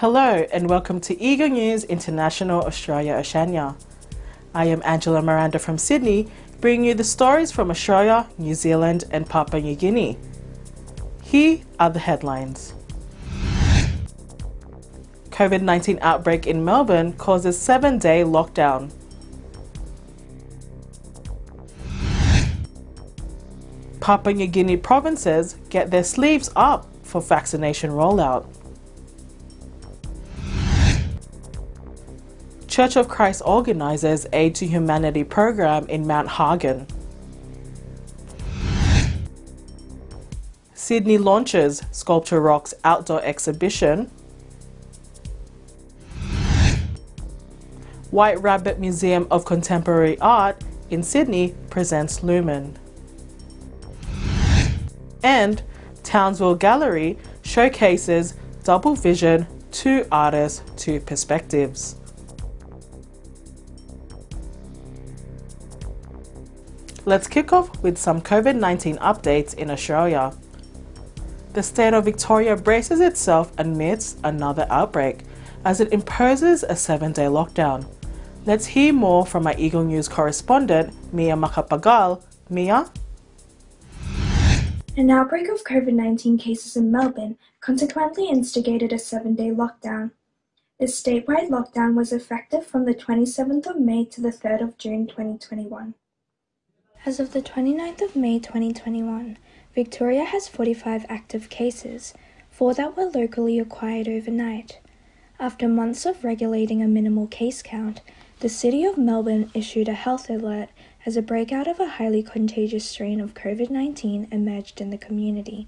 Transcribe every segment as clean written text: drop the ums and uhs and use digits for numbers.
Hello and welcome to Eagle News International Australia Oceania. I am Angela Miranda from Sydney, bringing you the stories from Australia, New Zealand and Papua New Guinea. Here are the headlines. COVID-19 outbreak in Melbourne causes 7-day lockdown. Papua New Guinea provinces get their sleeves up for vaccination rollout. Church of Christ organises Aid to Humanity program in Mount Hagen. Sydney launches Sculpture Rocks outdoor exhibition. White Rabbit Museum of Contemporary Art in Sydney presents Lumen. And Townsville Gallery showcases Double Vision, Two Artists, Two Perspectives. Let's kick off with some COVID-19 updates in Australia. The state of Victoria braces itself amidst another outbreak as it imposes a 7-day lockdown. Let's hear more from our Eagle News correspondent, Mia Makapagal. Mia? An outbreak of COVID-19 cases in Melbourne consequently instigated a 7-day lockdown. This statewide lockdown was effective from the 27th of May to the 3rd of June 2021. As of the 29th of May 2021, Victoria has 45 active cases, 4 that were locally acquired overnight. After months of regulating a minimal case count, the City of Melbourne issued a health alert as a breakout of a highly contagious strain of COVID-19 emerged in the community.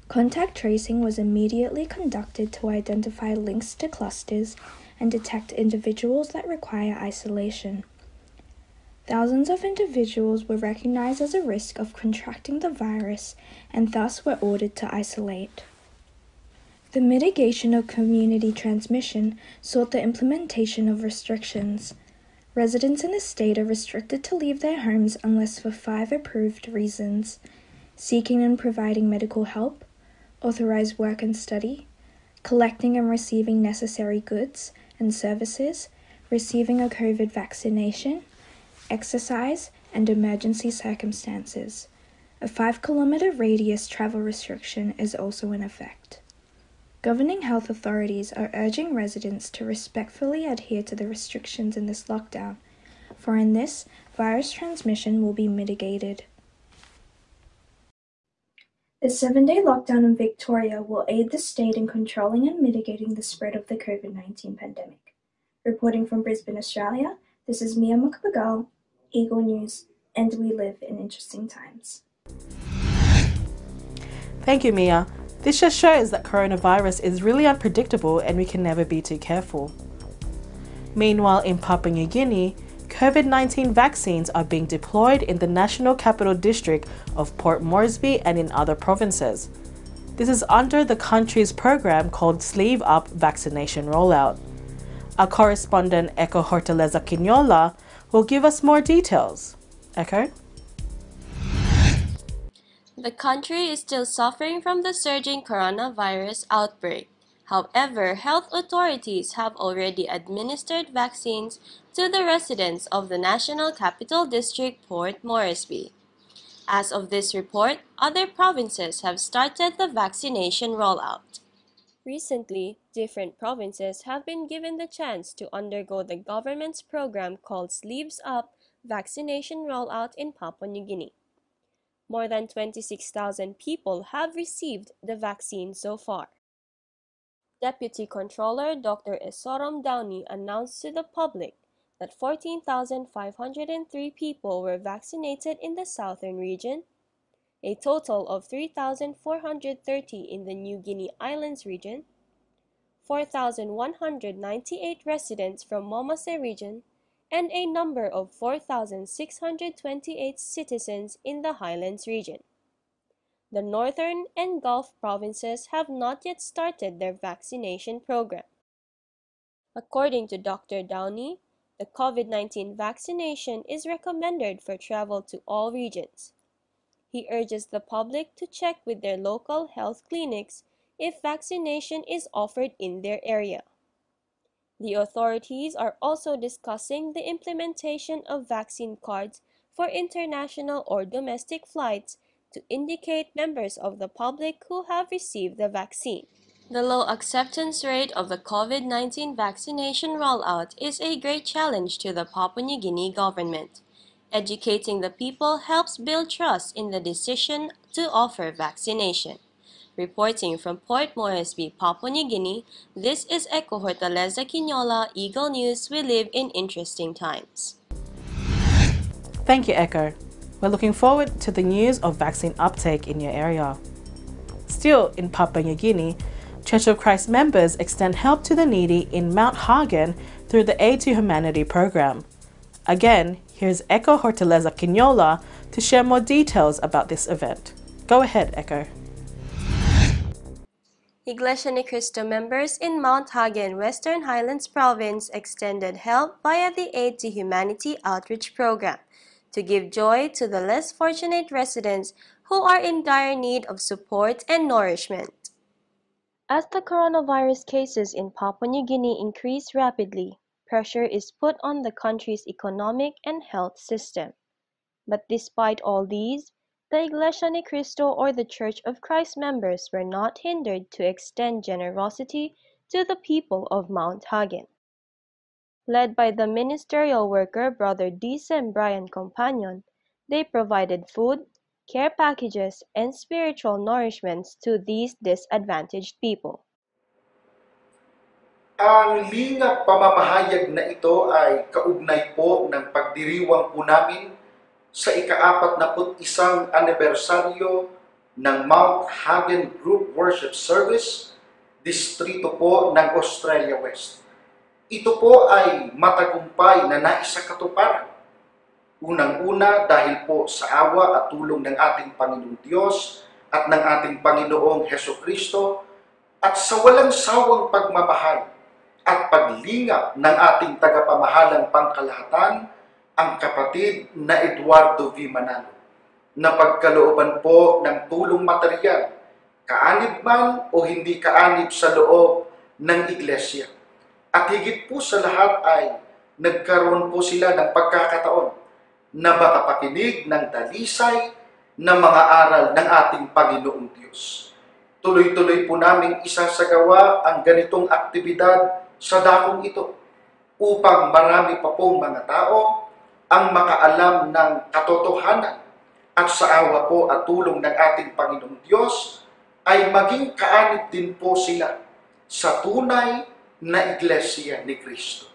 Contact tracing was immediately conducted to identify links to clusters and detect individuals that require isolation. Thousands of individuals were recognized as a risk of contracting the virus and thus were ordered to isolate. The mitigation of community transmission sought the implementation of restrictions. Residents in the state are restricted to leave their homes unless for 5 approved reasons: seeking and providing medical help, authorized work and study, collecting and receiving necessary goods and services, receiving a COVID vaccination, exercise, and emergency circumstances. A 5-kilometre radius travel restriction is also in effect. Governing health authorities are urging residents to respectfully adhere to the restrictions in this lockdown, for in this, virus transmission will be mitigated. The 7-day lockdown in Victoria will aid the state in controlling and mitigating the spread of the COVID-19 pandemic. Reporting from Brisbane, Australia, this is Mia Makapagal, Eagle News, and we live in interesting times. Thank you, Mia. This just shows that coronavirus is really unpredictable and we can never be too careful. Meanwhile, in Papua New Guinea, COVID-19 vaccines are being deployed in the National Capital District of Port Moresby and in other provinces. This is under the country's program called Sleeve Up Vaccination Rollout. Our correspondent Echo Hortaleza Quinola will give us more details. Echo? The country is still suffering from the surging coronavirus outbreak. However, health authorities have already administered vaccines to the residents of the National Capital District, Port Moresby. As of this report, other provinces have started the vaccination rollout. Recently, different provinces have been given the chance to undergo the government's program called Sleeves Up Vaccination Rollout in Papua New Guinea. More than 26,000 people have received the vaccine so far. Deputy Controller Dr. Esorom Downey announced to the public that 14,503 people were vaccinated in the southern region, a total of 3,430 in the New Guinea Islands region, 4,198 residents from Momase region, and a number of 4,628 citizens in the Highlands region. The northern and Gulf provinces have not yet started their vaccination program. According to Dr. Downey, the COVID-19 vaccination is recommended for travel to all regions. He urges the public to check with their local health clinics if vaccination is offered in their area. The authorities are also discussing the implementation of vaccine cards for international or domestic flights to indicate members of the public who have received the vaccine. The low acceptance rate of the COVID-19 vaccination rollout is a great challenge to the Papua New Guinea government. Educating the people helps build trust in the decision to offer vaccination. Reporting from Port Moresby, Papua New Guinea, this is Echo Hortaleza Quinola, Eagle News. We live in interesting times. Thank you, Echo. We're looking forward to the news of vaccine uptake in your area. Still in Papua New Guinea, Church of Christ members extend help to the needy in Mount Hagen through the Aid to Humanity program. Again, here's Echo Hortaleza Quinola to share more details about this event. Go ahead, Echo. Iglesia Ni Cristo members in Mount Hagen, Western Highlands Province extended help via the Aid to Humanity outreach program to give joy to the less fortunate residents who are in dire need of support and nourishment. As the coronavirus cases in Papua New Guinea increase rapidly, pressure is put on the country's economic and health system. But despite all these, the Iglesia Ni Cristo or the Church of Christ members were not hindered to extend generosity to the people of Mount Hagen. Led by the ministerial worker Brother D.Sem Brian Companion, they provided food, care packages, and spiritual nourishments to these disadvantaged people. Ang lingap pamamahayag na ito ay kaugnay po ng pagdiriwang po namin sa ika-41 anibersaryo ng Mount Hagen Group Worship Service, distrito po ng Australia West. Ito po ay matagumpay na naisakatuparan. Unang-una dahil po sa awa at tulong ng ating Panginoong Diyos at ng ating Panginoong Heso Kristo at sa walang sawang pagmamahal at paglingap ng ating tagapamahalang pangkalahatan, ang kapatid na Eduardo V. Manalo, na pagkalooban po ng tulong material, kaanib man o hindi kaanib sa loob ng iglesia. At higit po sa lahat ay nagkaroon po sila ng pagkakataon na makapakinig ng dalisay na mga aral ng ating Panginoong Diyos. Tuloy-tuloy po namin isasagawa ang ganitong aktibidad sa dakong ito upang marami pa pong mga tao ang makaalam ng katotohanan at sa awa po at tulong ng ating Panginoong Diyos ay maging kaanib din po sila sa tunay na Iglesia ni Cristo.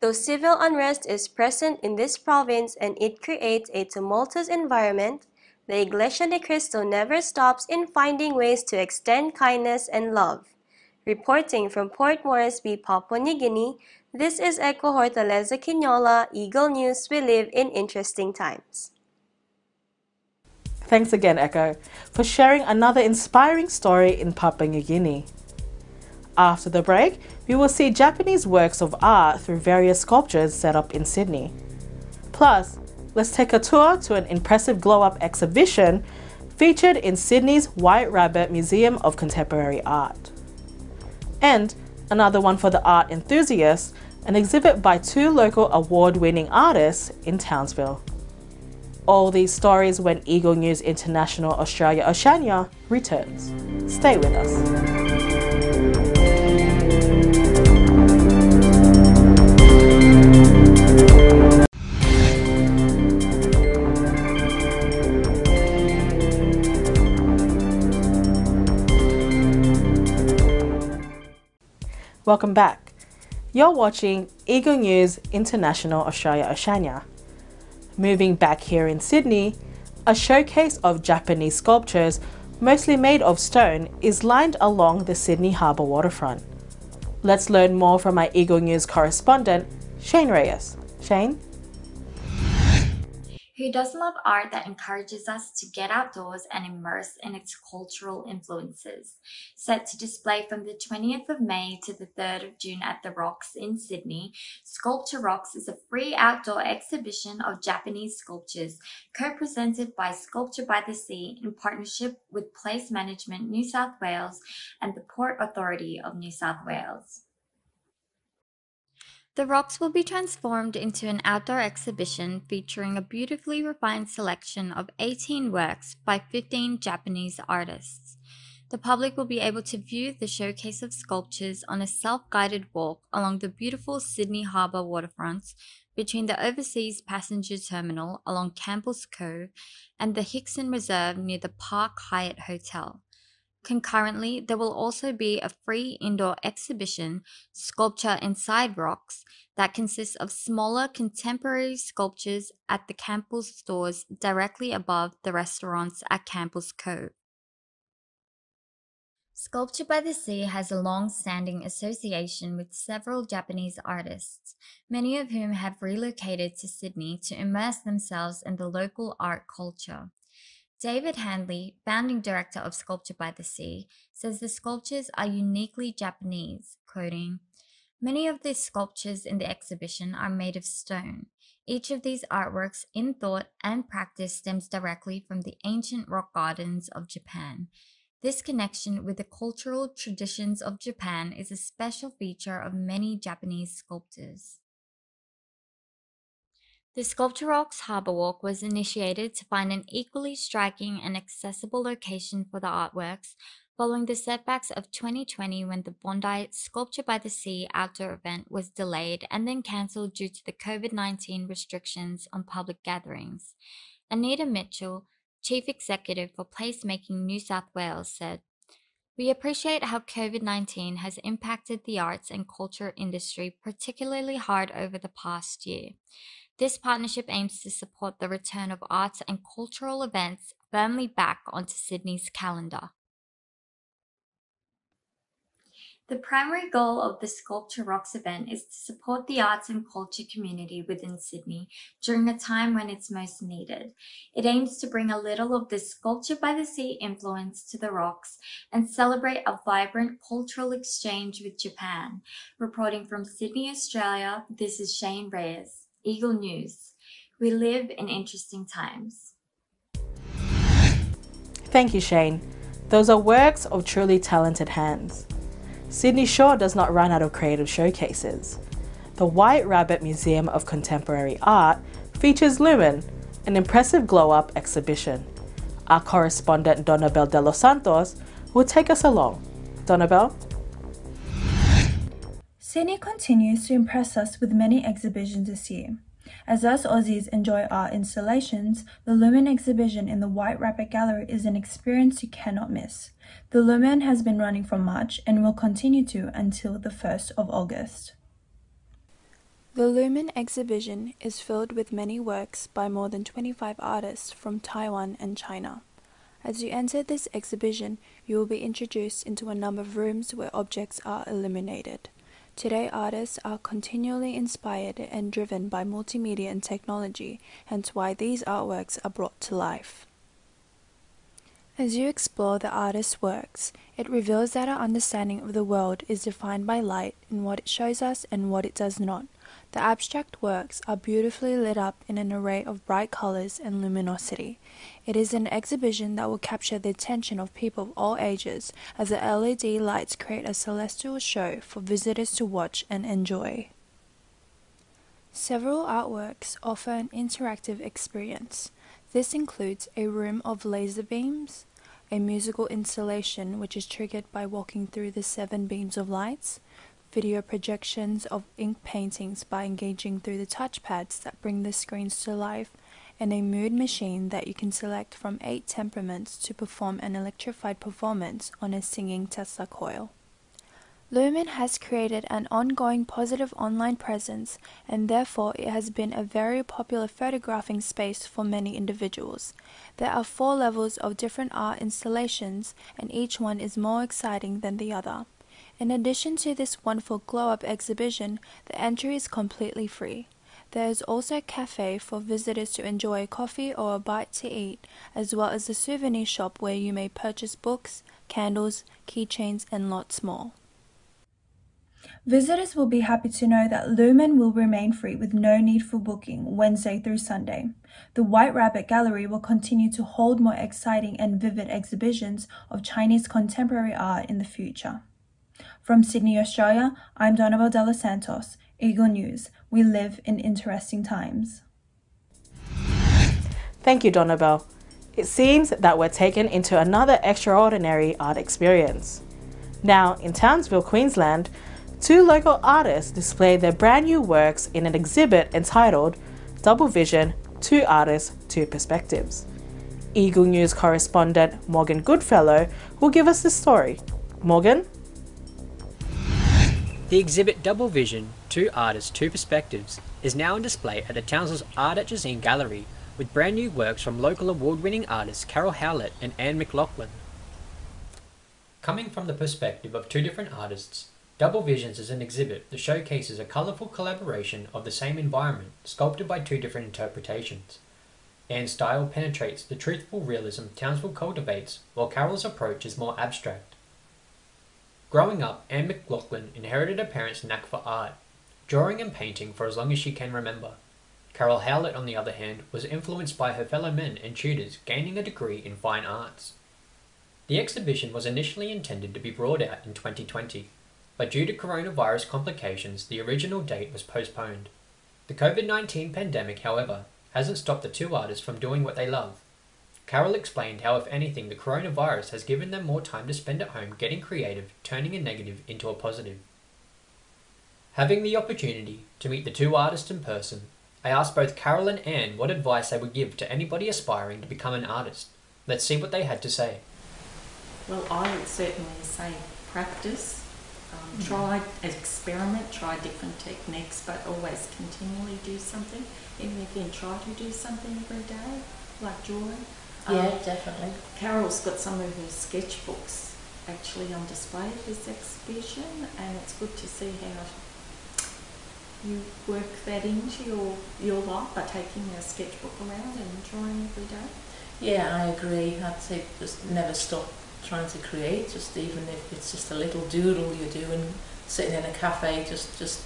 Though civil unrest is present in this province and it creates a tumultuous environment, the Iglesia ni Cristo never stops in finding ways to extend kindness and love. Reporting from Port Moresby, Papua New Guinea, this is Echo Hortaleza Quinola, Eagle News. We live in interesting times. Thanks again, Echo, for sharing another inspiring story in Papua New Guinea. After the break, we will see Japanese works of art through various sculptures set up in Sydney. Plus, let's take a tour to an impressive glow-up exhibition featured in Sydney's White Rabbit Museum of Contemporary Art. And another one for the art enthusiasts, an exhibit by 2 local award-winning artists in Townsville. All these stories when Eagle News International Australia Oceania returns. Stay with us. Welcome back. You're watching Eagle News International Australia Oceania. Moving back here in Sydney, a showcase of Japanese sculptures, mostly made of stone, is lined along the Sydney Harbour waterfront. Let's learn more from our Eagle News correspondent, Shane Reyes. Shane? Who doesn't love art that encourages us to get outdoors and immerse in its cultural influences? Set to display from the 20th of May to the 3rd of June at the Rocks in Sydney, Sculpture Rocks is a free outdoor exhibition of Japanese sculptures co-presented by Sculpture by the Sea in partnership with Place Management New South Wales and the Port Authority of New South Wales. The Rocks will be transformed into an outdoor exhibition featuring a beautifully refined selection of 18 works by 15 Japanese artists. The public will be able to view the showcase of sculptures on a self-guided walk along the beautiful Sydney Harbour waterfronts between the Overseas Passenger Terminal along Campbell's Cove and the Hickson Reserve near the Park Hyatt Hotel. Concurrently, there will also be a free indoor exhibition, Sculpture Inside Rocks, that consists of smaller contemporary sculptures at the Campbell's stores directly above the restaurants at Campbell's Cove. Sculpture by the Sea has a long-standing association with several Japanese artists, many of whom have relocated to Sydney to immerse themselves in the local art culture. David Handley, founding director of Sculpture by the Sea, says the sculptures are uniquely Japanese, quoting, "Many of the sculptures in the exhibition are made of stone. Each of these artworks in thought and practice stems directly from the ancient rock gardens of Japan. This connection with the cultural traditions of Japan is a special feature of many Japanese sculptors." The Sculpture Rocks Harbour Walk was initiated to find an equally striking and accessible location for the artworks following the setbacks of 2020 when the Bondi Sculpture by the Sea outdoor event was delayed and then cancelled due to the COVID-19 restrictions on public gatherings. Anita Mitchell, Chief Executive for Placemaking New South Wales, said, "We appreciate how COVID-19 has impacted the arts and culture industry particularly hard over the past year. This partnership aims to support the return of arts and cultural events firmly back onto Sydney's calendar." The primary goal of the Sculpture Rocks event is to support the arts and culture community within Sydney during a time when it's most needed. It aims to bring a little of the Sculpture by the Sea influence to the Rocks and celebrate a vibrant cultural exchange with Japan. Reporting from Sydney, Australia, this is Shane Reyes, Eagle News. We live in interesting times. Thank you, Shane. Those are works of truly talented hands. Sydney sure does not run out of creative showcases. The White Rabbit Museum of Contemporary Art features Lumen, an impressive glow-up exhibition. Our correspondent Donabel de los Santos will take us along. Donabel? Sydney continues to impress us with many exhibitions this year. As us Aussies enjoy art installations, the Lumen exhibition in the White Rabbit Gallery is an experience you cannot miss. The Lumen has been running from March and will continue to until the 1st of August. The Lumen exhibition is filled with many works by more than 25 artists from Taiwan and China. As you enter this exhibition, you will be introduced into a number of rooms where objects are illuminated. Today, artists are continually inspired and driven by multimedia and technology, hence why these artworks are brought to life. As you explore the artist's works, it reveals that our understanding of the world is defined by light and what it shows us and what it does not. The abstract works are beautifully lit up in an array of bright colors and luminosity. It is an exhibition that will capture the attention of people of all ages, as the LED lights create a celestial show for visitors to watch and enjoy. Several artworks offer an interactive experience. This includes a room of laser beams, a musical installation which is triggered by walking through the 7 beams of lights, video projections of ink paintings by engaging through the touchpads that bring the screens to life, and a mood machine that you can select from 8 temperaments to perform an electrified performance on a singing Tesla coil. Lumen has created an ongoing positive online presence, and therefore it has been a very popular photographing space for many individuals. There are 4 levels of different art installations, and each one is more exciting than the other. In addition to this wonderful glow-up exhibition, the entry is completely free. There is also a cafe for visitors to enjoy a coffee or a bite to eat, as well as a souvenir shop where you may purchase books, candles, keychains, and lots more. Visitors will be happy to know that Lumen will remain free with no need for booking Wednesday through Sunday. The White Rabbit Gallery will continue to hold more exciting and vivid exhibitions of Chinese contemporary art in the future. From Sydney, Australia, I'm Donabel de los Santos, Eagle News. We live in interesting times. Thank you, Donabel. It seems that we're taken into another extraordinary art experience. Now, in Townsville, Queensland, 2 local artists displayed their brand new works in an exhibit entitled Double Vision, 2 Artists, 2 Perspectives. Eagle News correspondent Morgan Goodfellow will give us the story. Morgan? The exhibit Double Vision, 2 Artists, 2 Perspectives is now on display at the Townsville's Art at Jazeen Gallery with brand new works from local award-winning artists Carol Howlett and Anne McLaughlin. Coming from the perspective of 2 different artists, Double Visions is an exhibit that showcases a colourful collaboration of the same environment, sculpted by 2 different interpretations. Anne's style penetrates the truthful realism Townsville cultivates, while Carol's approach is more abstract. Growing up, Anne McLaughlin inherited her parents' knack for art, drawing and painting for as long as she can remember. Carol Howlett, on the other hand, was influenced by her fellow men and tutors, gaining a degree in fine arts. The exhibition was initially intended to be brought out in 2020. But due to coronavirus complications, the original date was postponed. The COVID-19 pandemic, however, hasn't stopped the 2 artists from doing what they love. Carol explained how, if anything, the coronavirus has given them more time to spend at home getting creative, turning a negative into a positive. Having the opportunity to meet the 2 artists in person, I asked both Carol and Anne what advice they would give to anybody aspiring to become an artist. Let's see what they had to say. Well, I would certainly say practice. Try, experiment, try different techniques, but always continually do something. Even if you try to do something every day, like drawing. Yeah, definitely. Carol's got some of her sketchbooks actually on display at this exhibition, and it's good to see how you work that into your life by taking a sketchbook around and drawing every day. Yeah, I agree. I'd say just never stop trying to create, just even if it's just a little doodle you're doing, sitting in a cafe, just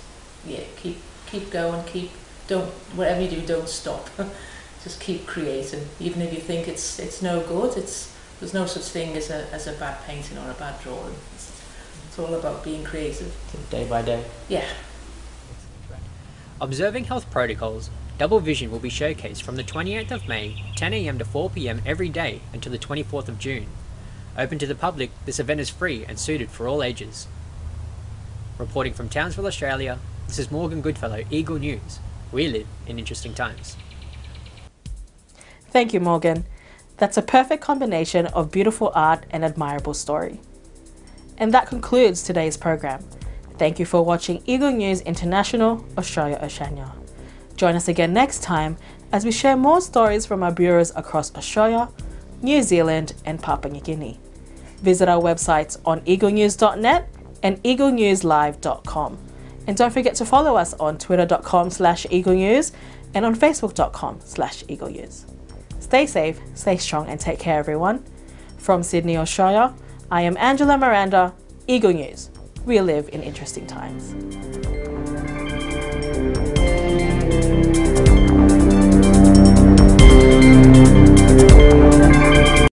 keep going, whatever you do, don't stop. Just keep creating, even if you think it's no good. There's no such thing as a bad painting or a bad drawing. It's all about being creative. Day by day. Yeah. Observing health protocols, Double Vision will be showcased from the 28th of May, 10 AM to 4 PM every day until the 24th of June. Open to the public, this event is free and suited for all ages. Reporting from Townsville, Australia, this is Morgan Goodfellow, Eagle News. We live in interesting times. Thank you, Morgan. That's a perfect combination of beautiful art and admirable story. And that concludes today's program. Thank you for watching Eagle News International, Australia, Oceania. Join us again next time as we share more stories from our bureaus across Australia, New Zealand, and Papua New Guinea. Visit our websites on eaglenews.net and eaglenewslive.com. And don't forget to follow us on twitter.com/eaglenews and on facebook.com/eaglenews. Stay safe, stay strong, and take care, everyone. From Sydney, Australia, I am Angela Miranda, Eagle News. We live in interesting times.